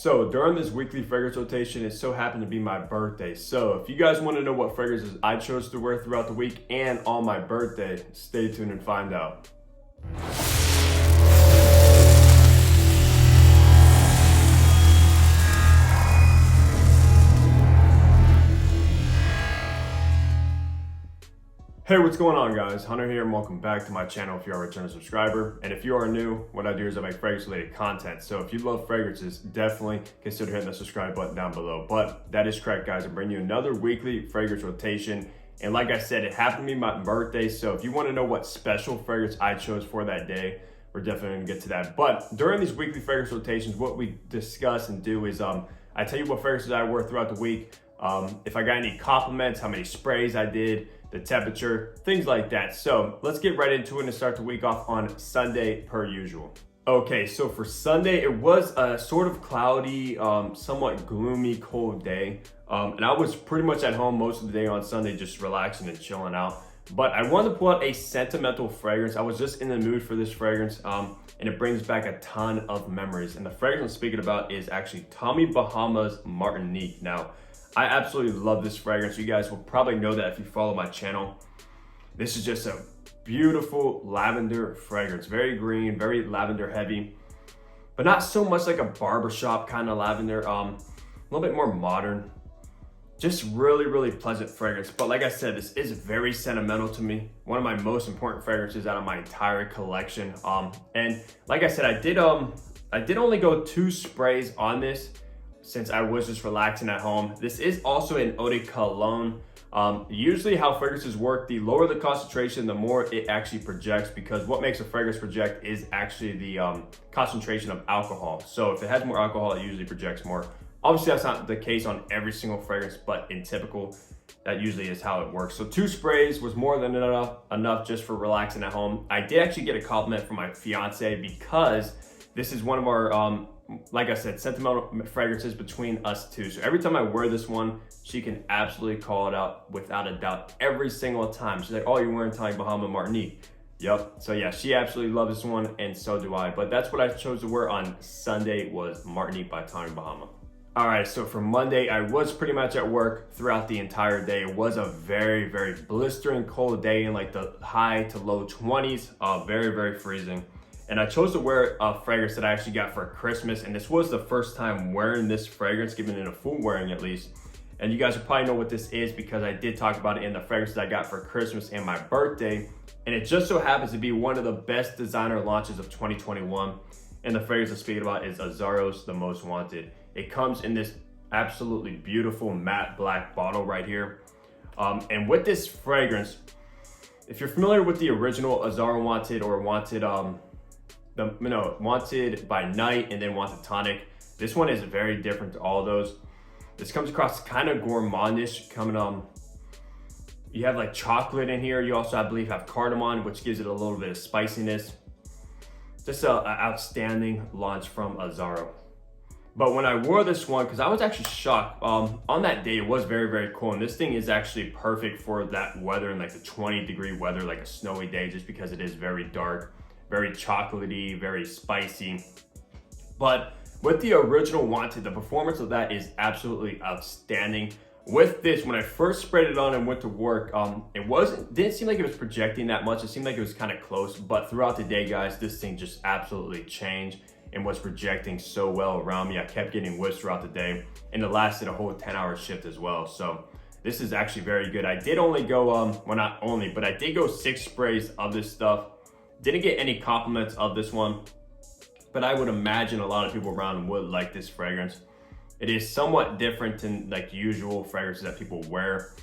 So during this weekly fragrance rotation, it so happened to be my birthday. So if you guys want to know what fragrances I chose to wear throughout the week and on my birthday, stay tuned and find out. Hey, what's going on guys? Hunter here and welcome back to my channel if you are a returning subscriber. And if you are new, what I do is I make fragrance related content. So if you love fragrances, definitely consider hitting the subscribe button down below. But that is correct guys, I bring you another weekly fragrance rotation. And like I said, it happened to be my birthday. So if you want to know what special fragrance I chose for that day, we're definitely gonna get to that. But during these weekly fragrance rotations, what we discuss and do is I tell you what fragrances I wore throughout the week. If I got any compliments, how many sprays I did, the temperature, things like that. So let's get right into it and start the week off on Sunday per usual. Okay, so for Sunday, it was a sort of cloudy, somewhat gloomy, cold day. And I was pretty much at home most of the day on Sunday, just relaxing and chilling out. But I wanted to pull out a sentimental fragrance. I was just in the mood for this fragrance, and it brings back a ton of memories. And the fragrance I'm speaking about is actually Tommy Bahama's Martinique. Now, I absolutely love this fragrance. You guys will probably know that if you follow my channel. This is just a beautiful lavender fragrance. Very green, very lavender heavy, but not so much like a barbershop kind of lavender. A little bit more modern. Just really, really pleasant fragrance. But like I said, this is very sentimental to me. One of my most important fragrances out of my entire collection. And like I said, I did only go 2 sprays on this, since I was just relaxing at home. This is also an eau de cologne. Usually how fragrances work, the lower the concentration, the more it actually projects, because what makes a fragrance project is actually the concentration of alcohol. So if it has more alcohol, it usually projects more. Obviously that's not the case on every single fragrance, but in typical, that usually is how it works. So 2 sprays was more than enough just for relaxing at home. I did actually get a compliment from my fiance because this is one of our, like I said, sentimental fragrances between us two. So every time I wear this one, she can absolutely call it out without a doubt every single time. She's like, oh, you're wearing Tommy Bahama Martinique. Yep. So yeah, she absolutely loves this one and so do I. But that's what I chose to wear on Sunday, was Martinique by Tommy Bahama. All right, so for Monday, I was pretty much at work throughout the entire day. It was a very, very blistering cold day in like the high to low 20s, very, very freezing. And I chose to wear a fragrance that I actually got for Christmas. And this was the first time wearing this fragrance, giving it a full wearing at least. And you guys will probably know what this is because I did talk about it in the fragrances I got for Christmas and my birthday. And it just so happens to be one of the best designer launches of 2021. And the fragrance I'm speaking about is Azzaro's The Most Wanted. It comes in this absolutely beautiful matte black bottle right here. And with this fragrance, if you're familiar with the original Azzaro Wanted or Wanted, Wanted by Night and then Wanted Tonic, this one is very different to all of those. This comes across kind of gourmandish, you have like chocolate in here. You also, I believe, have cardamom, which gives it a little bit of spiciness. Just an outstanding launch from Azzaro. But when I wore this one, because I was actually shocked, on that day it was very, very cool, and this thing is actually perfect for that weather, in like the 20-degree weather, like a snowy day, just because it is very dark, very chocolatey, very spicy. But with the original Wanted, the performance of that is absolutely outstanding. With this, when I first sprayed it on and went to work, it didn't seem like it was projecting that much. It seemed like it was kind of close, but throughout the day, guys, this thing just absolutely changed and was projecting so well around me. I kept getting whiffs throughout the day, and it lasted a whole 10-hour shift as well. So this is actually very good. I did only go, well, not only, but I did go 6 sprays of this stuff. Didn't get any compliments of this one, but I would imagine a lot of people around would like this fragrance. It is somewhat different than like usual fragrances that people wear.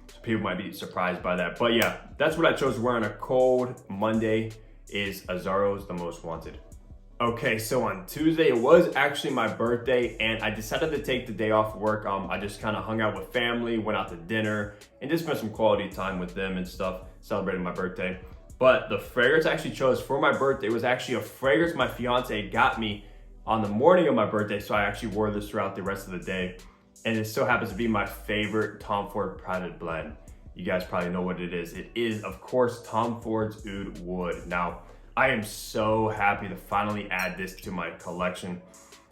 So people might be surprised by that. But yeah, that's what I chose to wear on a cold Monday, is Azzaro's The Most Wanted. Okay, so on Tuesday, it was actually my birthday, and I decided to take the day off work. I just kind of hung out with family, went out to dinner, and just spent some quality time with them and stuff, celebrating my birthday. But the fragrance I actually chose for my birthday was actually a fragrance my fiance got me on the morning of my birthday, so I actually wore this throughout the rest of the day. And it so happens to be my favorite Tom Ford Prada blend. You guys probably know what it is. It is, of course, Tom Ford's Oud Wood. Now, I am so happy to finally add this to my collection.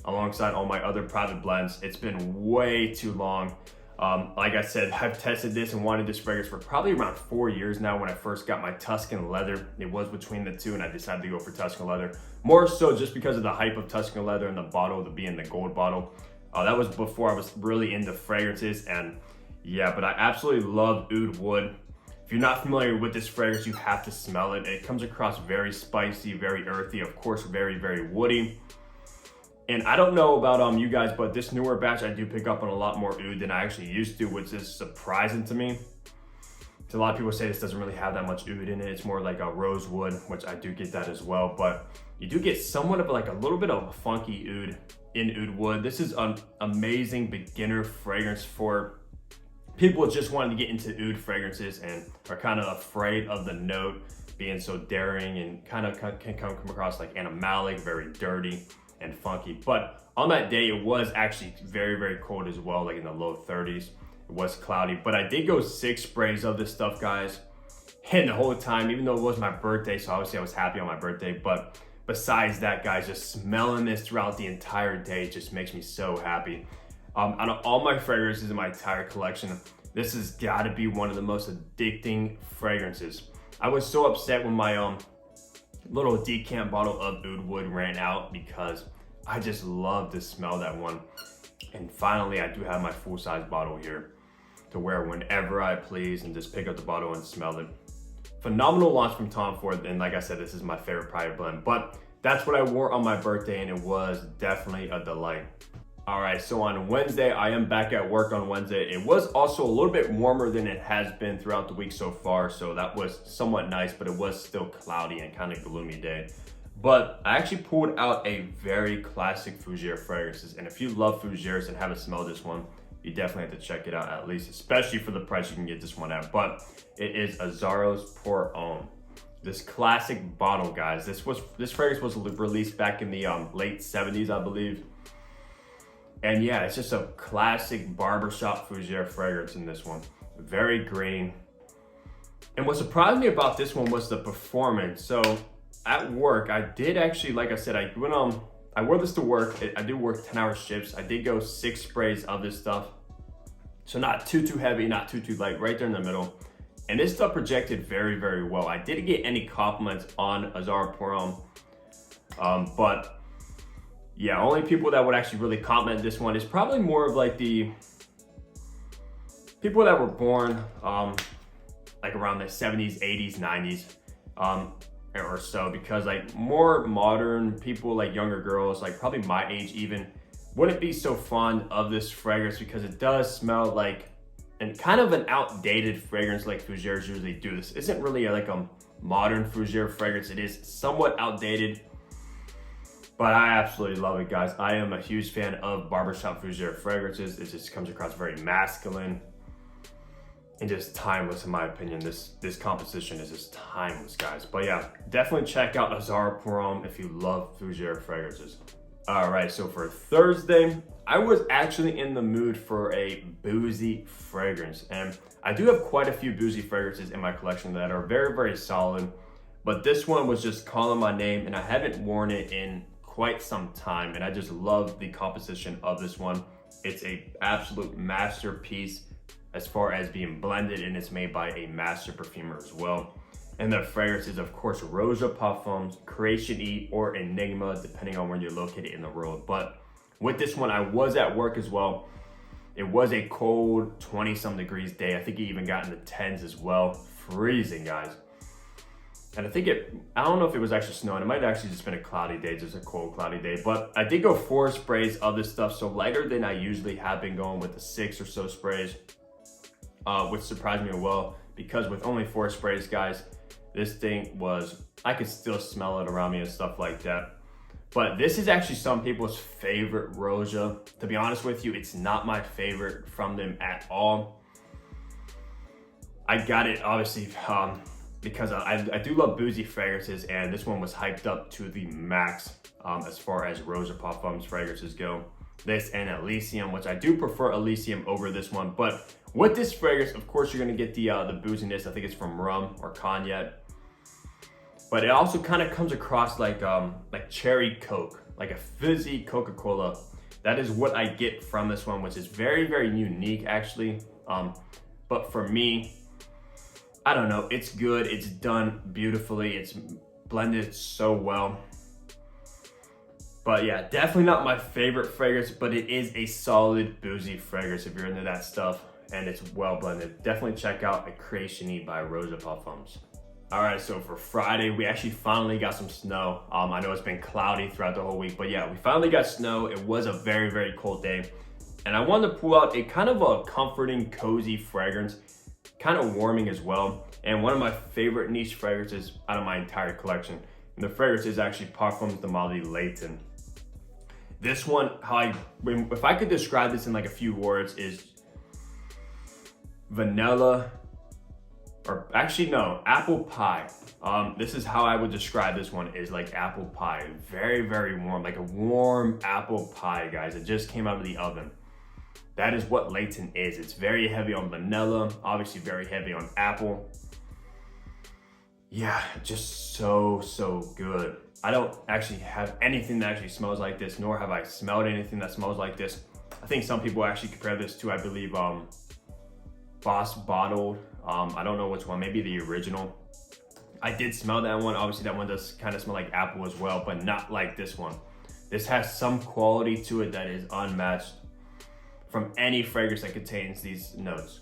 alongside all my other private blends. It's been way too long. Like I said, I've tested this and wanted this fragrance for probably around 4 years now. When I first got my Tuscan leather, it was between the two and I decided to go for Tuscan leather. More so just because of the hype of Tuscan leather and the bottle, to be in the gold bottle. That was before I was really into fragrances, and yeah, but I absolutely love Oud Wood. If you're not familiar with this fragrance, you have to smell it. It comes across very spicy, very earthy, of course, very, very woody. And I don't know about you guys, but this newer batch, I do pick up on a lot more oud than I actually used to, which is surprising to me. So a lot of people say this doesn't really have that much oud in it. It's more like a rosewood, which I do get that as well. But you do get somewhat of like a little bit of a funky oud in Oud Wood. This is an amazing beginner fragrance for people just wanting to get into oud fragrances and are kind of afraid of the note being so daring and kind of can come across like animalic, very dirty and funky. But on that day, it was actually very, very cold as well, like in the low 30s. It was cloudy, but I did go 6 sprays of this stuff, guys. And the whole time, even though it was my birthday, so obviously I was happy on my birthday, but besides that, guys, just smelling this throughout the entire day just makes me so happy. Out of all my fragrances in my entire collection, this has got to be one of the most addicting fragrances. I was so upset when my little decant bottle of Oud Wood ran out because I just love to smell that one. And finally, I do have my full-size bottle here to wear whenever I please and just pick up the bottle and smell it. Phenomenal launch from Tom Ford, and like I said, this is my favorite private blend, but that's what I wore on my birthday and it was definitely a delight. All right, so on Wednesday, I am back at work on Wednesday. It was also a little bit warmer than it has been throughout the week so far, so that was somewhat nice, but it was still cloudy and kind of gloomy day. But I actually pulled out a very classic Fougere fragrances, and if you love Fougeres and haven't smelled this one, you definitely have to check it out at least, especially for the price you can get this one at. But it is Azzaro's Ford Homme. This classic bottle, guys. This fragrance was released back in the late 70s, I believe. And yeah, it's just a classic barbershop Fougere fragrance in this one. Very green. And what surprised me about this one was the performance. So at work, I did actually, like I said, I wore this to work. I do work 10-hour shifts. I did go 6 sprays of this stuff. So not too heavy, not too light, right there in the middle. And this stuff projected very, very well. I didn't get any compliments on Azzaro Ford Homme, but yeah, only people that would actually really comment this one is probably more of like the people that were born like around the 70s, 80s, 90s or so, because like more modern people, like younger girls, like probably my age even, wouldn't be so fond of this fragrance because it does smell like and kind of an outdated fragrance like Fougeres usually do. This isn't really like a modern Fougere fragrance. It is somewhat outdated, but I absolutely love it, guys. I am a huge fan of barbershop Fougere fragrances. It just comes across very masculine and just timeless, in my opinion. This composition is just timeless, guys. But yeah, definitely check out Azzaro Ford Homme if you love Fougere fragrances. All right, so for Thursday, I was actually in the mood for a boozy fragrance. And I do have quite a few boozy fragrances in my collection that are very, very solid. But this one was just calling my name, and I haven't worn it in quite some time. And I just love the composition of this one. It's an absolute masterpiece as far as being blended, and it's made by a master perfumer as well. And the fragrance is, of course, Roja Parfums, Creation E, or Enigma, depending on where you're located in the world. But with this one, I was at work as well. It was a cold 20-some degrees day. I think it even got in the 10s as well. Freezing, guys. And I don't know if it was actually snowing. It might have actually just been a cloudy day, just a cold, cloudy day. But I did go 4 sprays of this stuff, so lighter than I usually have been going with the 6 or so sprays, which surprised me well, because with only 4 sprays, guys, this thing I could still smell it around me and stuff like that. But this is actually some people's favorite Roja. To be honest with you, it's not my favorite from them at all. I got it, obviously, because I do love boozy fragrances, and this one was hyped up to the max as far as Roja Parfums fragrances go. This and Elysium, which I do prefer Elysium over this one. But with this fragrance, of course, you're gonna get the booziness. I think it's from rum or cognac. But it also kind of comes across like cherry Coke. like a fizzy Coca-Cola. That is what I get from this one, which is very, very unique actually. But for me, I don't know, it's good, it's done beautifully, it's blended so well. But yeah, definitely not my favorite fragrance, but it is a solid boozy fragrance if you're into that stuff, and it's well blended. Definitely check out a Freshie by Roja Parfums. All right, so for Friday, we actually finally got some snow. I know it's been cloudy throughout the whole week, but yeah, we finally got snow. It was a very, very cold day. And I wanted to pull out a kind of a comforting, cozy fragrance, kind of warming as well. And one of my favorite niche fragrances out of my entire collection. And the fragrance is actually Parfums de Mali Layton. This one, if I could describe this in like a few words, is vanilla, or actually no, apple pie. This is how I would describe this one, is like apple pie. Very, very warm, like a warm apple pie, guys. It just came out of the oven. That is what Layton is. It's very heavy on vanilla, obviously very heavy on apple. Yeah, just so, so good. I don't actually have anything that actually smells like this, nor have I smelled anything that smells like this. I think some people actually compare this to, I believe, Boss Bottled. I don't know which one, maybe the original. I did smell that one. Obviously that one does kind of smell like apple as well, but not like this one. This has some quality to it that is unmatched from any fragrance that contains these notes.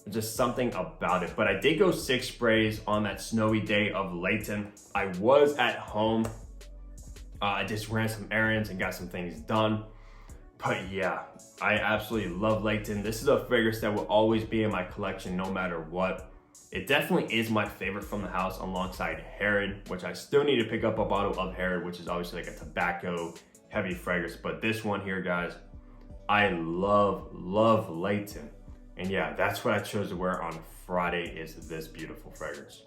There's just something about it. But I did go 6 sprays on that snowy day of Layton. I was at home. I just ran some errands and got some things done. But yeah, I absolutely love Layton. This is a fragrance that will always be in my collection no matter what. It definitely is my favorite from the house alongside Herod, which I still need to pick up a bottle of Herod, which is obviously like a tobacco heavy fragrance. But this one here, guys, I love, love Layton. And yeah, that's what I chose to wear on Friday, is this beautiful fragrance.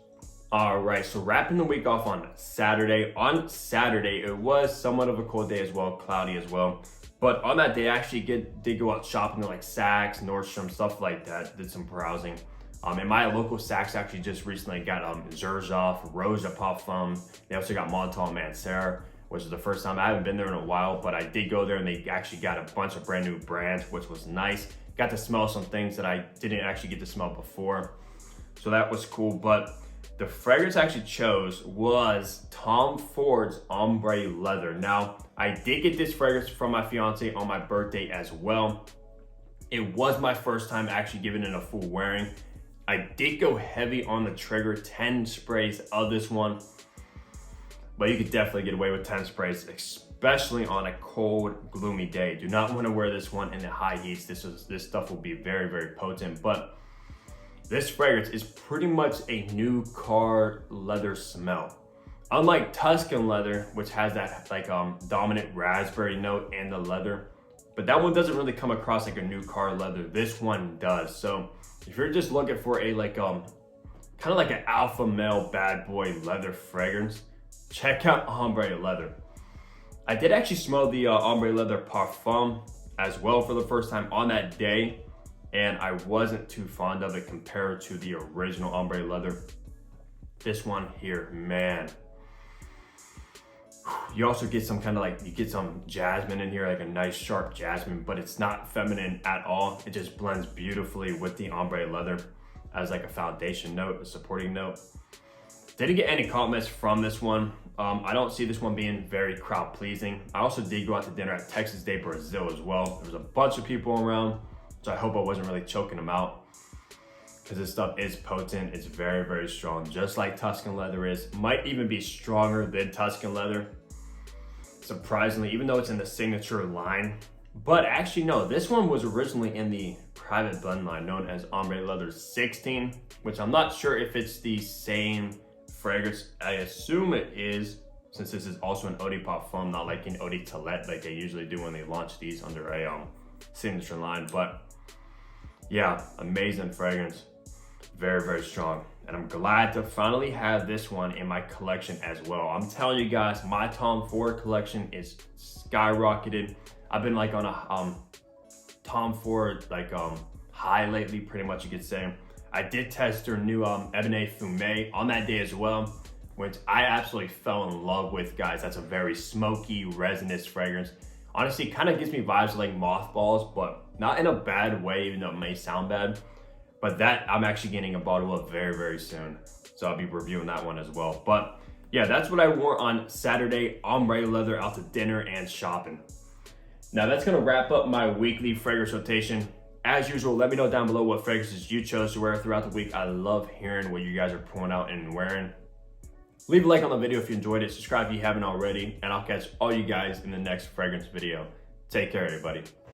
All right, so wrapping the week off on Saturday. On Saturday, it was somewhat of a cold day as well, cloudy as well. But on that day, I actually did go out shopping at like Saks, Nordstrom, stuff like that. Did some browsing. And my local Saks actually just recently got zaharoff, Roja Parfum. They also got Montal Mansera, which is the first time. I haven't been there in a while, but I did go there and they actually got a bunch of brand new brands, which was nice. Got to smell some things that I didn't actually get to smell before. So that was cool. But the fragrance I actually chose was Tom Ford's Ombre Leather. Now, I did get this fragrance from my fiance on my birthday as well. It was my first time actually giving it a full wearing. I did go heavy on the trigger, 10 sprays of this one. But you could definitely get away with 10 sprays, especially on a cold, gloomy day. Do not want to wear this one in the high heats. This stuff will be very, very potent. But this fragrance is pretty much a new car leather smell. Unlike Tuscan leather, which has that like dominant raspberry note in the leather, but that one doesn't really come across like a new car leather. This one does. So if you're just looking for a like kind of like an alpha male bad boy leather fragrance, check out Ombre Leather. I did actually smell the Ombre Leather Parfum as well for the first time on that day, and I wasn't too fond of it compared to the original Ombre Leather. This one here, man. You also get some kind of like, you get some jasmine in here, like a nice sharp jasmine, but it's not feminine at all. It just blends beautifully with the Ombre Leather as like a foundation note, a supporting note. Didn't get any compliments from this one. I don't see this one being very crowd pleasing. I also did go out to dinner at Texas Day Brazil as well. There was a bunch of people around, so I hope I wasn't really choking them out, because this stuff is potent. It's very, very strong, just like Tuscan leather is. Might even be stronger than Tuscan leather, surprisingly, even though it's in the signature line. But actually, no, this one was originally in the private blend line known as Ombre Leather 16, which I'm not sure if it's the same fragrance. I assume it is, since this is also an Eau de Parfum, not like an Eau de Toilette like they usually do when they launch these under a signature line. But yeah, amazing fragrance, very, very strong. And I'm glad to finally have this one in my collection as well. I'm telling you guys, my Tom Ford collection is skyrocketed. I've been like on a Tom Ford like high lately, pretty much you could say. I did test their new Ebony Fume on that day as well. which I absolutely fell in love with, guys. That's a very smoky, resinous fragrance. Honestly, it kind of gives me vibes like mothballs, but not in a bad way, even though it may sound bad. But that I'm actually getting a bottle of very, very soon. So I'll be reviewing that one as well. But yeah, that's what I wore on Saturday. Ombre leather, out to dinner and shopping. Now that's gonna wrap up my weekly fragrance rotation. As usual, let me know down below what fragrances you chose to wear throughout the week. I love hearing what you guys are pulling out and wearing. Leave a like on the video if you enjoyed it. Subscribe if you haven't already. And I'll catch all you guys in the next fragrance video. Take care, everybody.